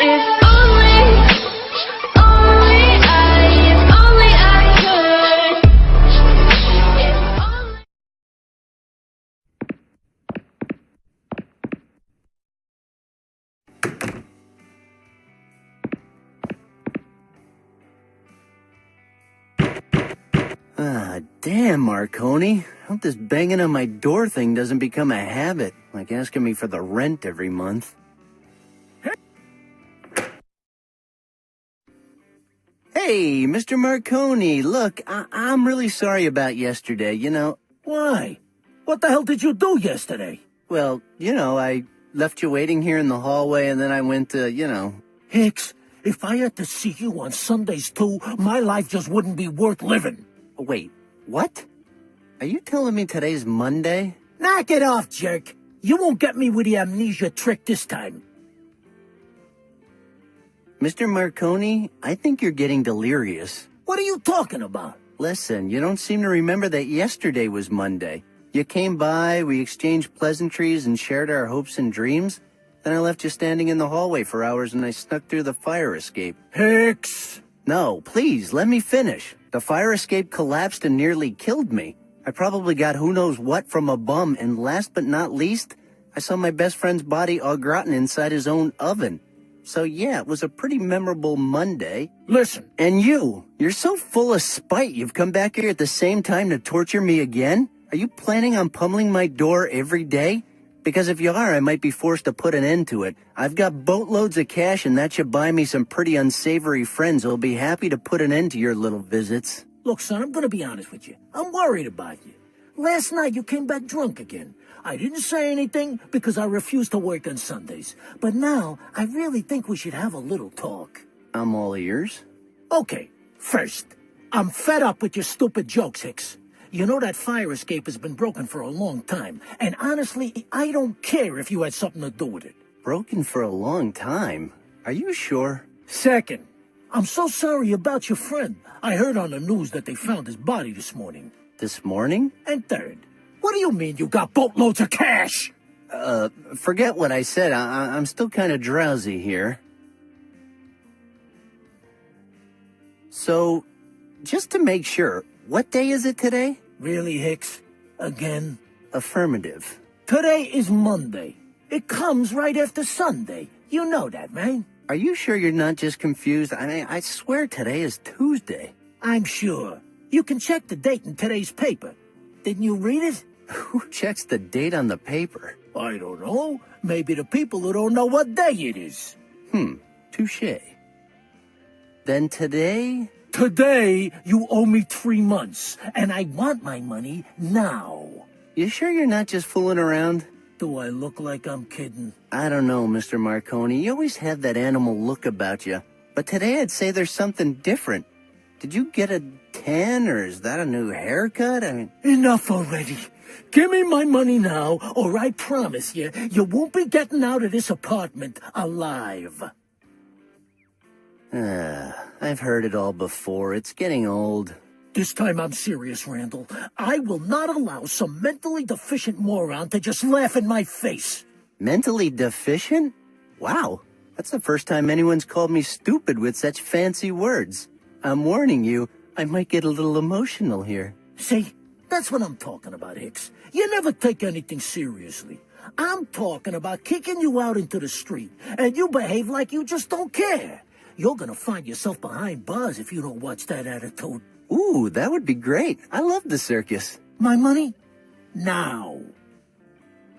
If only I could. If only. Ah, damn, Marconi. Hope this banging on my door thing doesn't become a habit, like asking me for the rent every month. Hey, Mr. Marconi, look, I'm really sorry about yesterday, you know. Why? What the hell did you do yesterday? Well, you know, I left you waiting here in the hallway and then I went to, you know. Hicks, if I had to see you on Sundays too, my life just wouldn't be worth living. Wait, what? Are you telling me today's Monday? Knock it off, jerk. You won't get me with the amnesia trick this time. Mr. Marconi, I think you're getting delirious. What are you talking about? Listen, you don't seem to remember that yesterday was Monday. You came by, we exchanged pleasantries and shared our hopes and dreams. Then I left you standing in the hallway for hours and I snuck through the fire escape. Hicks! No, please, let me finish. The fire escape collapsed and nearly killed me. I probably got who knows what from a bum, and last but not least, I saw my best friend's body au gratin inside his own oven. So yeah, it was a pretty memorable Monday. Listen. And you're so full of spite you've come back here at the same time to torture me again? Are you planning on pummeling my door every day? Because if you are, I might be forced to put an end to it. I've got boatloads of cash and that should buy me some pretty unsavory friends who'll be happy to put an end to your little visits. Look, son, I'm gonna be honest with you. I'm worried about you. Last night you came back drunk again. I didn't say anything because I refuse to work on Sundays. But now, I really think we should have a little talk. I'm all ears. Okay, first, I'm fed up with your stupid jokes, Hicks. You know that fire escape has been broken for a long time, and honestly, I don't care if you had something to do with it. Broken for a long time? Are you sure? Second, I'm so sorry about your friend. I heard on the news that they found his body this morning. This morning? And third, what do you mean you got boatloads of cash? Forget what I said. I'm still kind of drowsy here. So, just to make sure, what day is it today? Really, Hicks? Again? Affirmative. Today is Monday. It comes right after Sunday. You know that, right? Are you sure you're not just confused? I mean, I swear today is Tuesday. I'm sure. You can check the date in today's paper. Didn't you read it? Who checks the date on the paper? I don't know. Maybe the people who don't know what day it is. Touché. Then today? Today, you owe me 3 months, and I want my money now. You sure you're not just fooling around? Do I look like I'm kidding? I don't know, Mr. Marconi. You always have that animal look about you. But today I'd say there's something different. Did you get a tan, or is that a new haircut? I mean... Enough already. Give me my money now, or I promise you, you won't be getting out of this apartment alive. I've heard it all before. It's getting old. This time I'm serious, Randall. I will not allow some mentally deficient moron to just laugh in my face. Mentally deficient? Wow, that's the first time anyone's called me stupid with such fancy words. I'm warning you, I might get a little emotional here. See, that's what I'm talking about, Hicks. You never take anything seriously. I'm talking about kicking you out into the street, and you behave like you just don't care. You're gonna find yourself behind bars if you don't watch that attitude. Ooh, that would be great. I love the circus. My money? Now.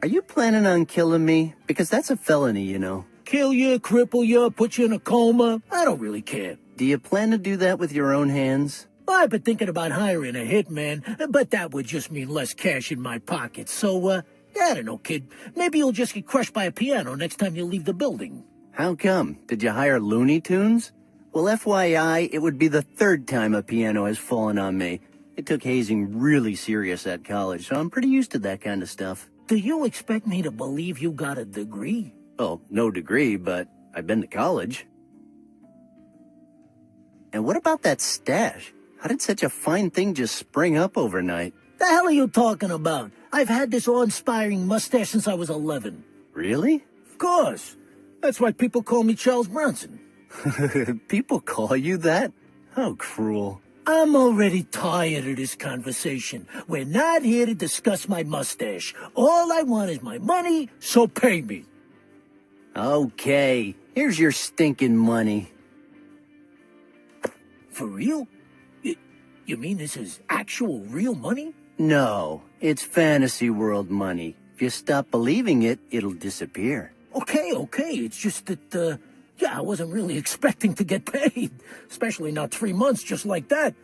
Are you planning on killing me? Because that's a felony, you know. Kill you, cripple you, put you in a coma. I don't really care. Do you plan to do that with your own hands? I've been thinking about hiring a hitman, but that would just mean less cash in my pocket. So, I don't know, kid. Maybe you'll just get crushed by a piano next time you leave the building. How come? Did you hire Looney Tunes? Well, FYI, it would be the 3rd time a piano has fallen on me. I took hazing really serious at college, so I'm pretty used to that kind of stuff. Do you expect me to believe you got a degree? Oh, no degree, but I've been to college. And what about that stash? How did such a fine thing just spring up overnight? The hell are you talking about? I've had this awe-inspiring mustache since I was 11. Really? Of course. That's why people call me Charles Bronson. People call you that? How cruel. I'm already tired of this conversation. We're not here to discuss my mustache. All I want is my money, so pay me. Okay, here's your stinking money. For real? You mean this is actual real money? No, it's fantasy world money. If you stop believing it, it'll disappear. Okay. It's just that, I wasn't really expecting to get paid. Especially not 3 months just like that.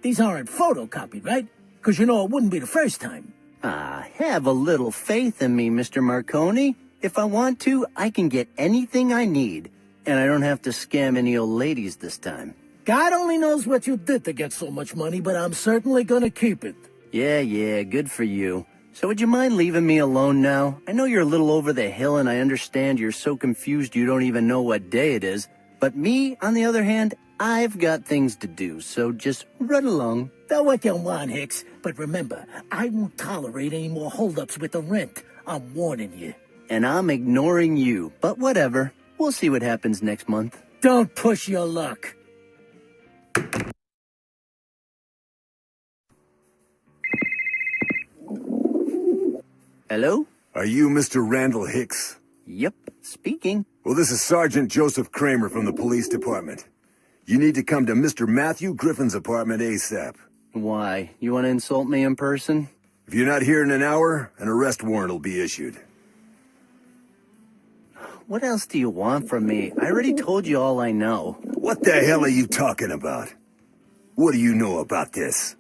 These aren't photocopied, right? Because it wouldn't be the first time. Have a little faith in me, Mr. Marconi. If I want to, I can get anything I need. And I don't have to scam any old ladies this time. God only knows what you did to get so much money, but I'm certainly gonna keep it. Yeah, good for you. So would you mind leaving me alone now? I know you're a little over the hill and I understand you're so confused you don't even know what day it is. But me, on the other hand, I've got things to do, so just run along. Do what you want, Hicks. But remember, I won't tolerate any more holdups with the rent. I'm warning you. And I'm ignoring you, but whatever. We'll see what happens next month. Don't push your luck. Hello? Are you Mr. Randall Hicks? Yep, speaking. Well, this is Sergeant Joseph Kramer from the police department. You need to come to Mr. Matthew Griffin's apartment ASAP. Why? You want to insult me in person? If you're not here in an hour, an arrest warrant will be issued. What else do you want from me? I already told you all I know. What the hell are you talking about? What do you know about this?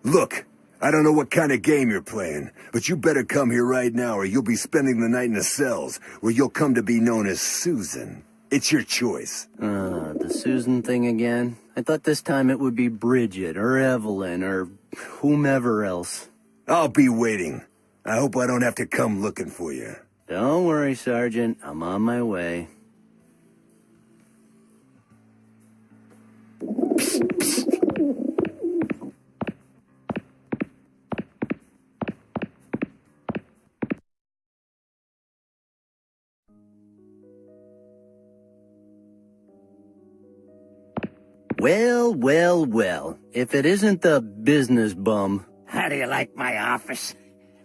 Look, I don't know what kind of game you're playing, but you better come here right now or you'll be spending the night in the cells, where you'll come to be known as Susan. It's your choice. The Susan thing again? I thought this time it would be Bridget or Evelyn or whomever else. I'll be waiting. I hope I don't have to come looking for you. Don't worry, Sergeant. I'm on my way. Well. If it isn't the business bum. How do you like my office?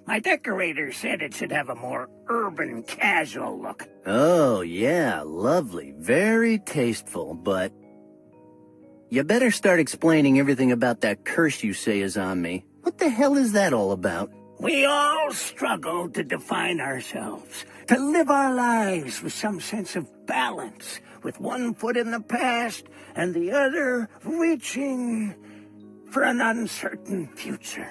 My decorator said it should have a more urban, casual look. Oh, yeah, lovely. Very tasteful, but... You better start explaining everything about that curse you say is on me. What the hell is that all about? We all struggle to define ourselves, to live our lives with some sense of balance, with one foot in the past and the other reaching for an uncertain future.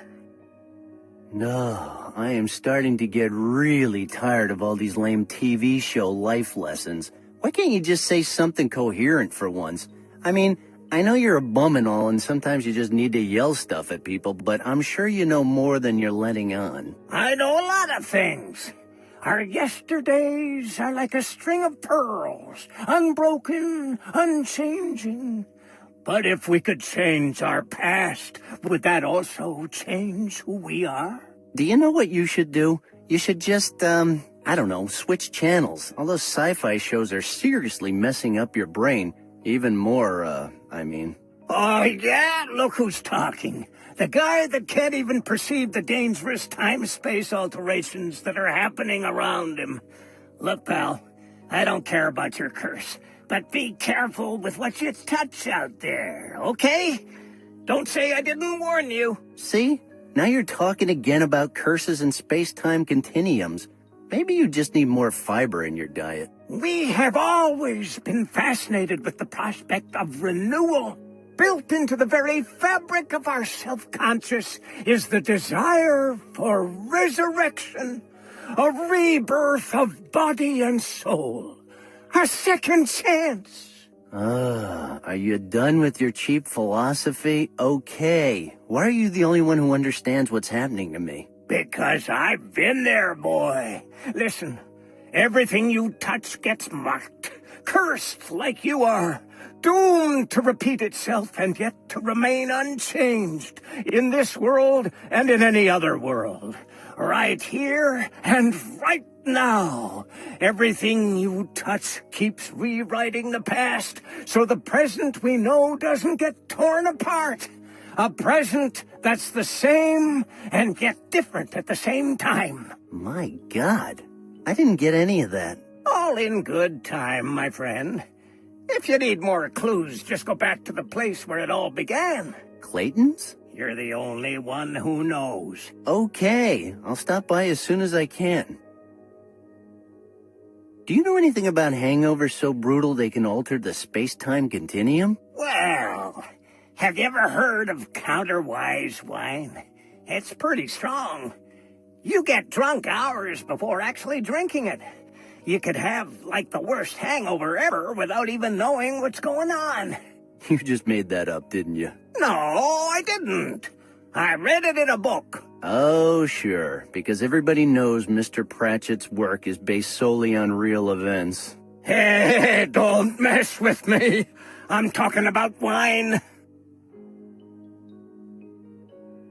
No, I am starting to get really tired of all these lame TV show life lessons. Why can't you just say something coherent for once? I mean, I know you're a bum and all, and sometimes you just need to yell stuff at people, but I'm sure you know more than you're letting on. I know a lot of things. Our yesterdays are like a string of pearls, unbroken, unchanging. But if we could change our past, would that also change who we are? Do you know what you should do? You should just, I don't know, switch channels. All those sci-fi shows are seriously messing up your brain. Even more, I mean. Oh, yeah? Look who's talking. The guy that can't even perceive the dangerous time-space alterations that are happening around him. Look, pal, I don't care about your curse, but be careful with what you touch out there, okay? Don't say I didn't warn you. See? Now you're talking again about curses and space-time continuums. Maybe you just need more fiber in your diet. We have always been fascinated with the prospect of renewal. Built into the very fabric of our self-conscious is the desire for resurrection, a rebirth of body and soul, a second chance. Are you done with your cheap philosophy? Okay. Why are you the only one who understands what's happening to me? Because I've been there, boy. Listen, everything you touch gets marked, cursed like you are, doomed to repeat itself and yet to remain unchanged in this world and in any other world. right here and right now. Everything you touch keeps rewriting the past, so the present we know doesn't get torn apart. A present that's the same and yet different at the same time. My God, I didn't get any of that. All in good time, my friend. If you need more clues, just go back to the place where it all began. Clayton's? You're the only one who knows. Okay, I'll stop by as soon as I can. Do you know anything about hangovers so brutal they can alter the space-time continuum? Well, have you ever heard of counterwise wine? It's pretty strong. You get drunk hours before actually drinking it. You could have, like, the worst hangover ever without even knowing what's going on. You just made that up, didn't you? No, I didn't. I read it in a book. Oh, sure, because everybody knows Mr. Pratchett's work is based solely on real events. Hey, don't mess with me. I'm talking about wine.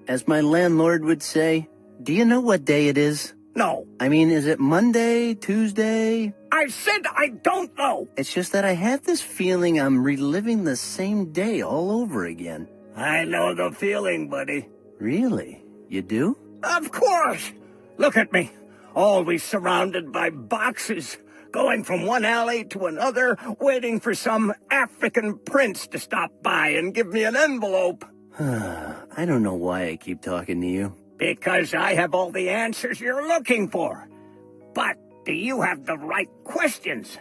As my landlord would say, do you know what day it is? No. I mean, is it Monday, Tuesday? I said I don't know. It's just that I have this feeling I'm reliving the same day all over again. I know the feeling, buddy. Really? You do? Of course. Look at me. Always surrounded by boxes. Going from one alley to another, waiting for some African prince to stop by and give me an envelope. I don't know why I keep talking to you. Because I have all the answers you're looking for. But do you have the right questions?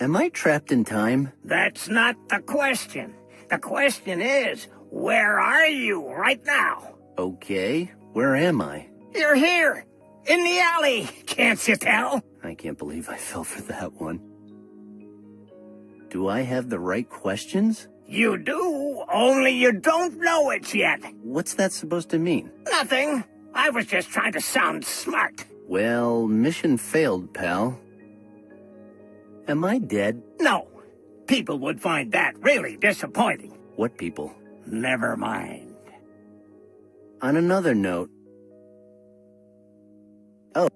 Am I trapped in time? That's not the question. The question is, where are you right now? Okay, where am I? You're here, in the alley, can't you tell? I can't believe I fell for that one. Do I have the right questions? You do, only you don't know it yet. What's that supposed to mean? Nothing. I was just trying to sound smart. Well, mission failed, pal. Am I dead? No. People would find that really disappointing. What people? Never mind. On another note... Oh.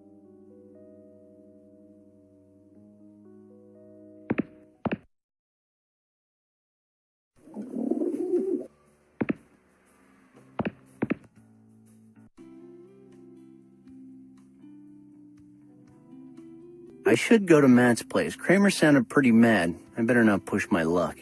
I should go to Matt's place. Kramer sounded pretty mad. I better not push my luck.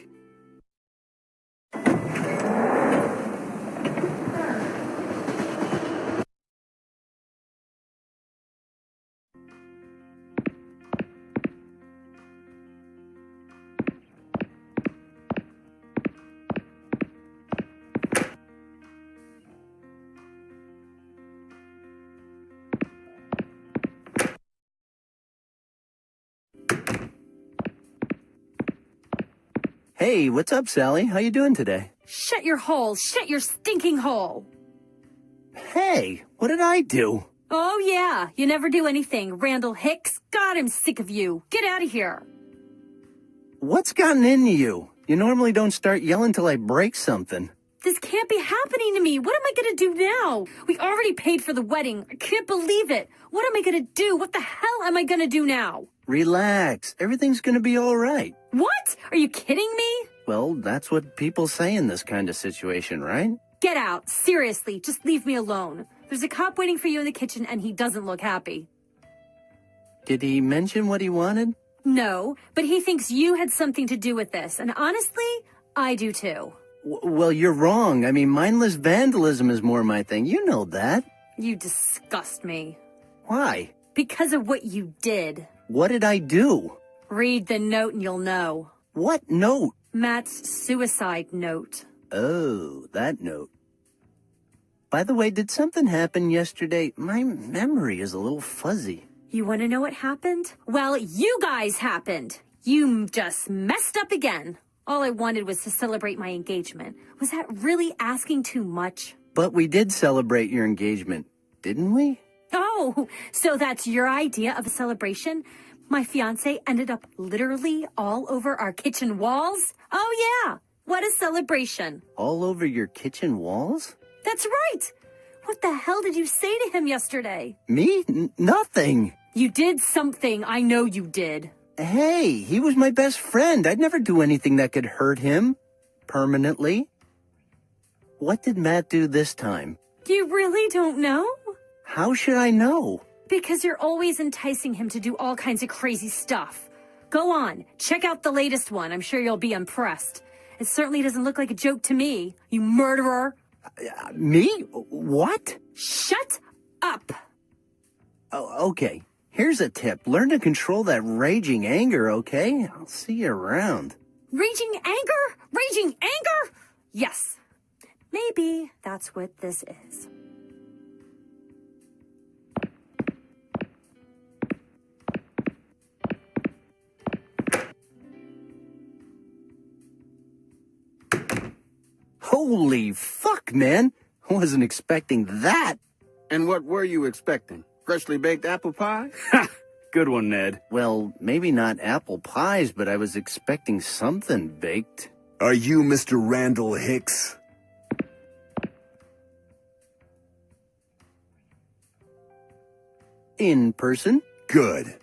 Hey, what's up, Sally? How you doing today? Shut your hole. Shut your stinking hole. Hey, what did I do? Oh, yeah. You never do anything. Randall Hicks. God, I'm sick of you. Get out of here. What's gotten into you? You normally don't start yelling till I break something. This can't be happening to me. What am I going to do now? We already paid for the wedding. I can't believe it. What am I going to do? What the hell am I going to do now? Relax. Everything's gonna be all right. What? Are you kidding me? Well, that's what people say in this kind of situation, right? Get out. Seriously, just leave me alone. There's a cop waiting for you in the kitchen and he doesn't look happy. Did he mention what he wanted? No, but he thinks you had something to do with this. And honestly, I do too. Well, you're wrong. I mean, mindless vandalism is more my thing. You know that. You disgust me. Why? Because of what you did. What did I do? Read the note and you'll know. What note? Matt's suicide note. Oh, that note. By the way, did something happen yesterday? My memory is a little fuzzy. You want to know what happened? Well, you guys happened. You just messed up again. All I wanted was to celebrate my engagement. Was that really asking too much? But we did celebrate your engagement, didn't we? Oh, so that's your idea of a celebration? My fiancé ended up literally all over our kitchen walls? Oh, yeah. What a celebration. All over your kitchen walls? That's right. What the hell did you say to him yesterday? Me? Nothing. You did something. I know you did. Hey, he was my best friend. I'd never do anything that could hurt him. Permanently. What did Matt do this time? You really don't know? How should I know? Because you're always enticing him to do all kinds of crazy stuff. Go on, check out the latest one. I'm sure you'll be impressed. It certainly doesn't look like a joke to me, you murderer. Me? What? Shut up. Oh, okay. Here's a tip. Learn to control that raging anger, okay? I'll see you around. Raging anger? Raging anger? Yes. Maybe that's what this is. Holy fuck, man. I wasn't expecting that. And what were you expecting? Freshly baked apple pie? Ha! Good one, Ned. Well, maybe not apple pies, but I was expecting something baked. Are you Mr. Randall Hicks? In person? Good.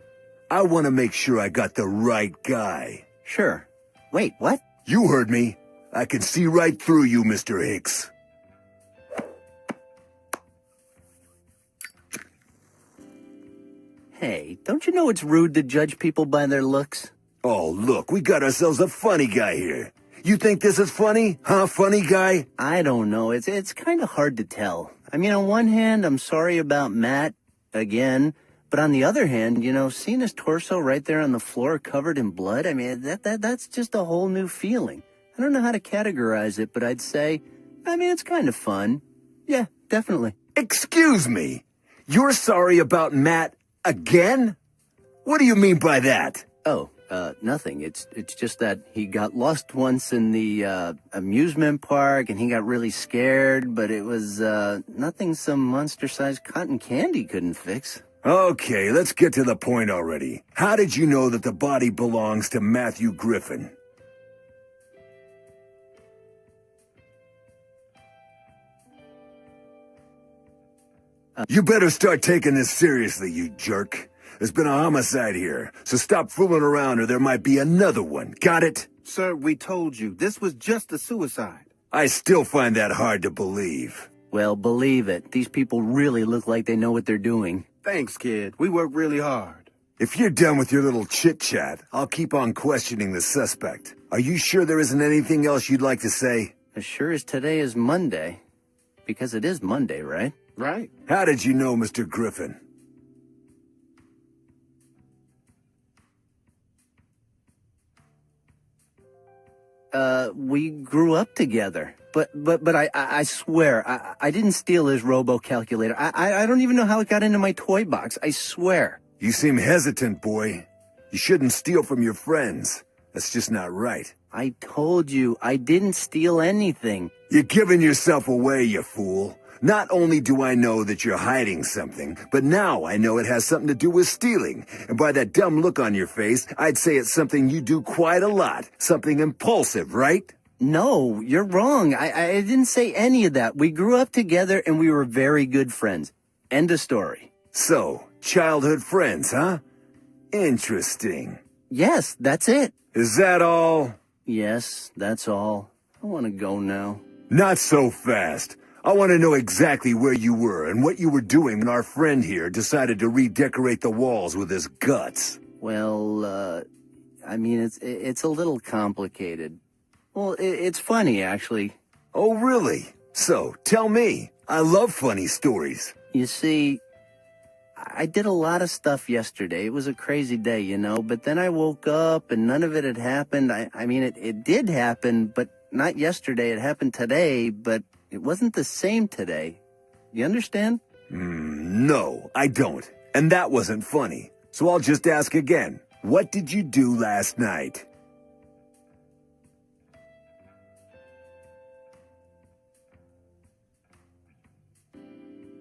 I want to make sure I got the right guy. Sure. Wait, what? You heard me. I can see right through you, Mr. Hicks. Hey, don't you know it's rude to judge people by their looks? Oh, look, we got ourselves a funny guy here. You think this is funny? Huh, funny guy? I don't know. It's kind of hard to tell. I mean, on one hand, I'm sorry about Matt, again. But on the other hand, you know, seeing his torso right there on the floor covered in blood, I mean, that's just a whole new feeling. I don't know how to categorize it, but I'd say, I mean, it's kind of fun. Yeah, definitely. Excuse me. You're sorry about Matt again? What do you mean by that? Oh, nothing. It's just that he got lost once in the, amusement park and he got really scared, but it was, nothing some monster-sized cotton candy couldn't fix. Okay, let's get to the point already. How did you know that the body belongs to Matthew Griffin? You better start taking this seriously, you jerk. There's been a homicide here, so stop fooling around or there might be another one. Got it? Sir, we told you, this was just a suicide. I still find that hard to believe. Well, believe it. These people really look like they know what they're doing. Thanks, kid. We worked really hard. If you're done with your little chit-chat, I'll keep on questioning the suspect. Are you sure there isn't anything else you'd like to say? As sure as today is Monday. Because it is Monday, right? Right. How did you know Mr. Griffin? We grew up together. But I swear, I didn't steal his robo-calculator. I don't even know how it got into my toy box. I swear. You seem hesitant, boy. You shouldn't steal from your friends. That's just not right. I told you, I didn't steal anything. You're giving yourself away, you fool. Not only do I know that you're hiding something, but now I know it has something to do with stealing. And by that dumb look on your face, I'd say it's something you do quite a lot. Something impulsive, right? No, you're wrong. I didn't say any of that. We grew up together and we were very good friends. End of story. So, childhood friends, huh? Interesting. Yes, that's it. Is that all? Yes, that's all. I want to go now. Not so fast. I want to know exactly where you were and what you were doing when our friend here decided to redecorate the walls with his guts. Well, I mean, it's a little complicated. Well, it's funny, actually. Oh, really? So, tell me. I love funny stories. You see, I did a lot of stuff yesterday. It was a crazy day, you know, but then I woke up and none of it had happened. I mean, it did happen, but not yesterday. It happened today, but it wasn't the same today. You understand? No, I don't. And that wasn't funny. So I'll just ask again. What did you do last night?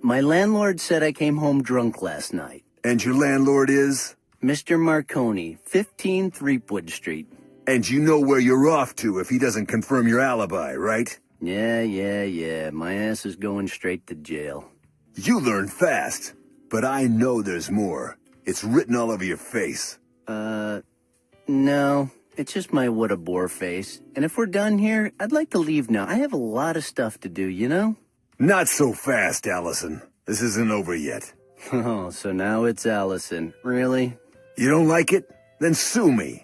My landlord said I came home drunk last night. And your landlord is? Mr. Marconi, 15 Threepwood Street. And you know where you're off to if he doesn't confirm your alibi, right? Yeah. My ass is going straight to jail. You learn fast, but I know there's more. It's written all over your face. No. It's just my what a bore face. And if we're done here, I'd like to leave now. I have a lot of stuff to do, you know? Not so fast, Allison. This isn't over yet. Oh, so now it's Allison. Really? You don't like it? Then sue me.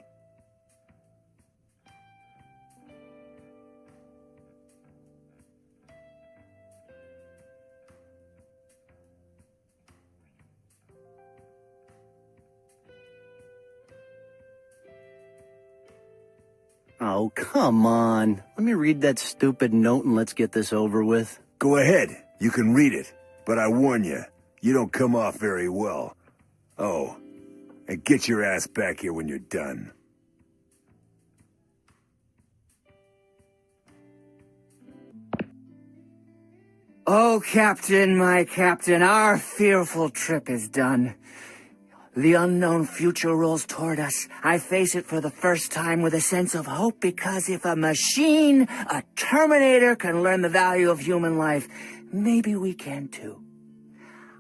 Oh, come on. Let me read that stupid note and let's get this over with. Go ahead. You can read it. But I warn you, you don't come off very well. Oh, and get your ass back here when you're done. Oh, Captain, my Captain, our fearful trip is done. The unknown future rolls toward us. I face it for the first time with a sense of hope, because if a machine, a Terminator, can learn the value of human life, maybe we can too.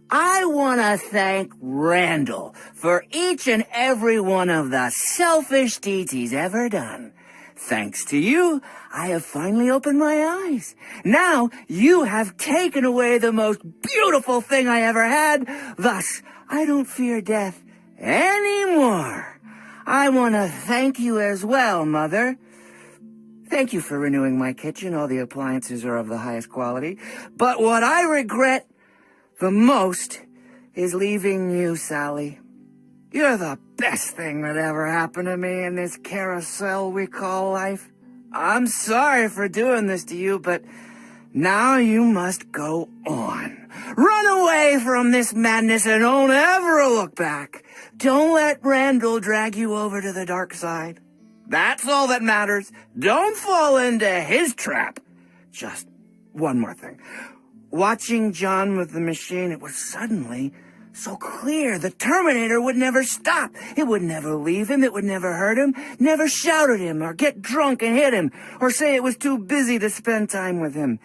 I want to thank Randall for each and every one of the selfish deeds he's ever done. Thanks to you, I have finally opened my eyes. Now you have taken away the most beautiful thing I ever had. Thus, I don't fear death anymore. I want to thank you as well, Mother. Thank you for renewing my kitchen. All the appliances are of the highest quality. But what I regret the most is leaving you, Sally. You're the best thing that ever happened to me in this carousel we call life. I'm sorry for doing this to you, but now you must go on. Run away from this madness and don't ever look back. Don't let Randall drag you over to the dark side. That's all that matters. Don't fall into his trap. Just one more thing. Watching John with the machine, it was suddenly so clear. The Terminator would never stop. It would never leave him. It would never hurt him, never shout at him or get drunk and hit him or say it was too busy to spend time with him.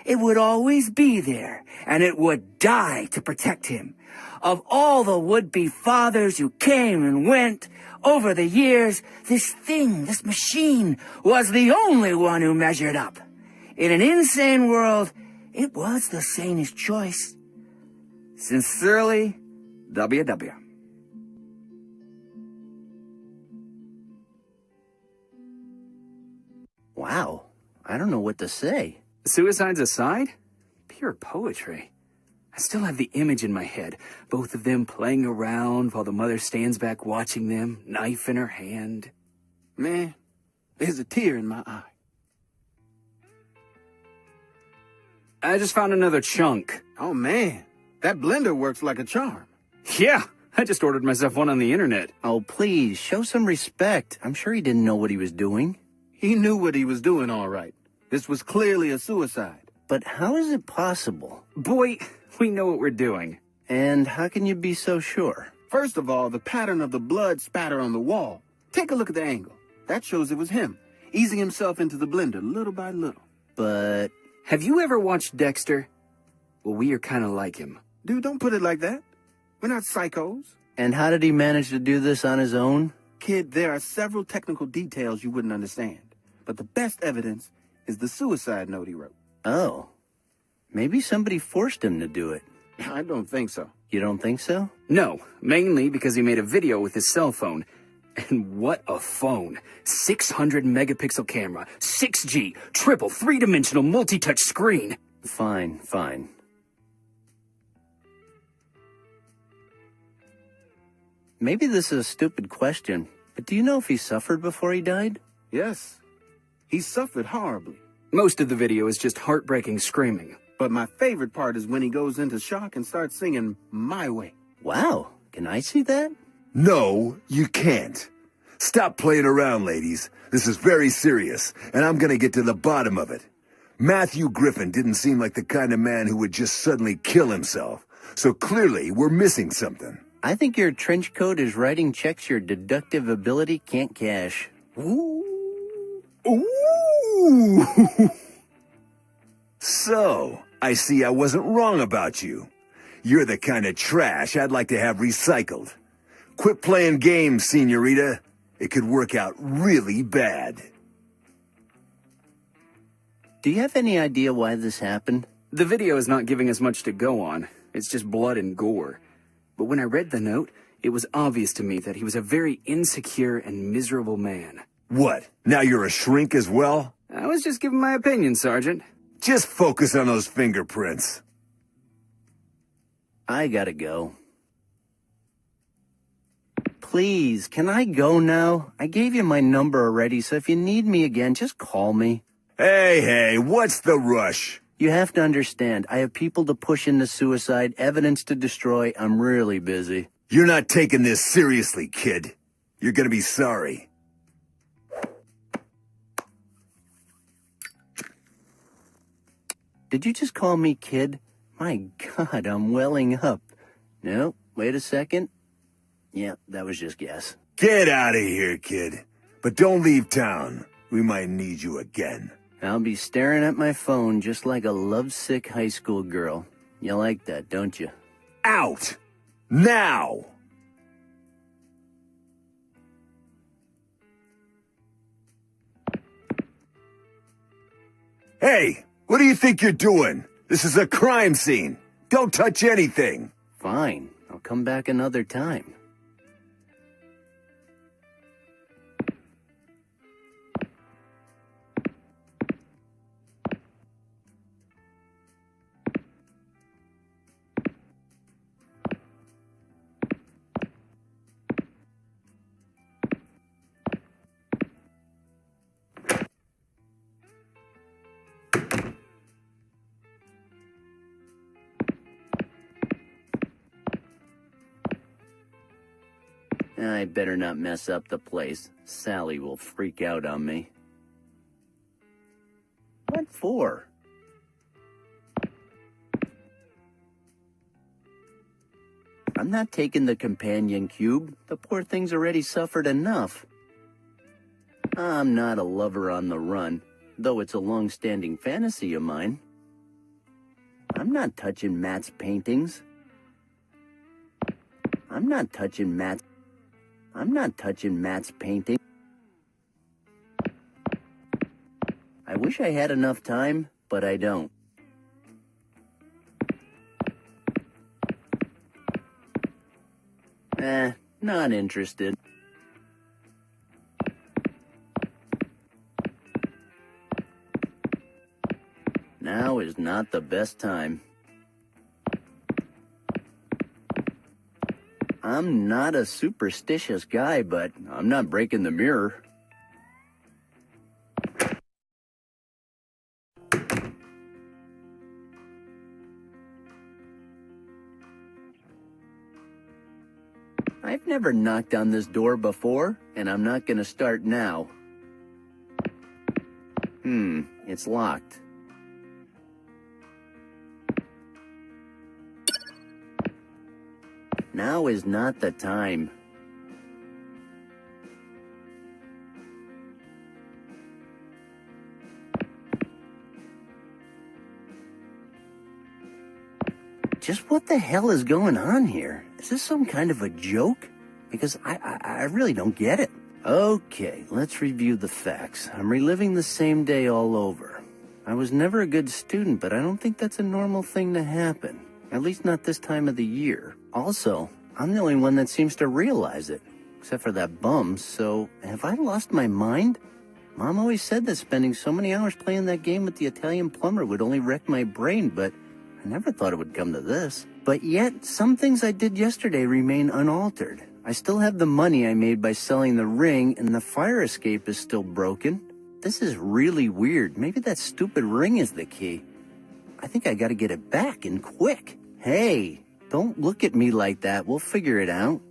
It would always be there, and it would die to protect him. Of all the would-be fathers who came and went over the years, this thing, this machine, was the only one who measured up. In an insane world, it was the sanest choice. Sincerely, WW. Wow. I don't know what to say. Suicides aside, pure poetry. I still have the image in my head, both of them playing around while the mother stands back watching them, knife in her hand. Man, there's a tear in my eye. I just found another chunk. Oh, man. That blender works like a charm. Yeah, I just ordered myself one on the internet. Oh, please, show some respect. I'm sure he didn't know what he was doing. He knew what he was doing all right. This was clearly a suicide. But how is it possible? Boy, we know what we're doing. And how can you be so sure? First of all, the pattern of the blood spatter on the wall. Take a look at the angle. That shows it was him, easing himself into the blender little by little. But Have you ever watched Dexter? Well, we are kind of like him. Dude, don't put it like that. We're not psychos. And how did he manage to do this on his own? Kid, there are several technical details you wouldn't understand. But the best evidence is the suicide note he wrote. Oh. Maybe somebody forced him to do it. I don't think so. You don't think so? No, mainly because he made a video with his cell phone. And what a phone. 600 megapixel camera, 6G, triple three-dimensional multi-touch screen. Fine. Maybe this is a stupid question, but do you know if he suffered before he died? Yes. He suffered horribly. Most of the video is just heartbreaking screaming. But my favorite part is when he goes into shock and starts singing My Way. Wow, can I see that? No, you can't. Stop playing around, ladies. This is very serious, and I'm gonna get to the bottom of it. Matthew Griffin didn't seem like the kind of man who would just suddenly kill himself. So clearly, we're missing something. I think your trench coat is writing checks your deductive ability can't cash. Ooh. Ooh. So, I see I wasn't wrong about you. You're the kind of trash I'd like to have recycled. Quit playing games, senorita. It could work out really bad. Do you have any idea why this happened? The video is not giving us much to go on. It's just blood and gore. But when I read the note, it was obvious to me that he was a very insecure and miserable man. What? Now you're a shrink as well? I was just giving my opinion, Sergeant. Just focus on those fingerprints. I gotta go. Please, can I go now? I gave you my number already, so if you need me again, just call me. Hey, what's the rush? You have to understand, I have people to push into suicide, evidence to destroy. I'm really busy. You're not taking this seriously, kid. You're gonna be sorry. Did you just call me kid? My God, I'm welling up. No, wait a second. Yeah, that was just guess. Get out of here, kid. But don't leave town. We might need you again. I'll be staring at my phone just like a lovesick high school girl. You like that, don't you? Out! Now! Hey, what do you think you're doing? This is a crime scene. Don't touch anything. Fine, I'll come back another time. I better not mess up the place. Sally will freak out on me. What for? I'm not taking the companion cube. The poor thing's already suffered enough. I'm not a lover on the run, though it's a long-standing fantasy of mine. I'm not touching Matt's paintings. I'm not touching Matt's painting. I wish I had enough time, but I don't. Not interested. Now is not the best time. I'm not a superstitious guy, but I'm not breaking the mirror. I've never knocked on this door before, and I'm not gonna start now. It's locked. Now is not the time. Just what the hell is going on here? Is this some kind of a joke? Because I really don't get it. Okay, let's review the facts. I'm reliving the same day all over. I was never a good student, but I don't think that's a normal thing to happen. At least not this time of the year. Also, I'm the only one that seems to realize it. Except for that bum, so have I lost my mind? Mom always said that spending so many hours playing that game with the Italian plumber would only wreck my brain, but I never thought it would come to this. But yet, some things I did yesterday remain unaltered. I still have the money I made by selling the ring, and the fire escape is still broken. This is really weird. Maybe that stupid ring is the key. I think I gotta get it back, and quick. Hey, don't look at me like that. We'll figure it out.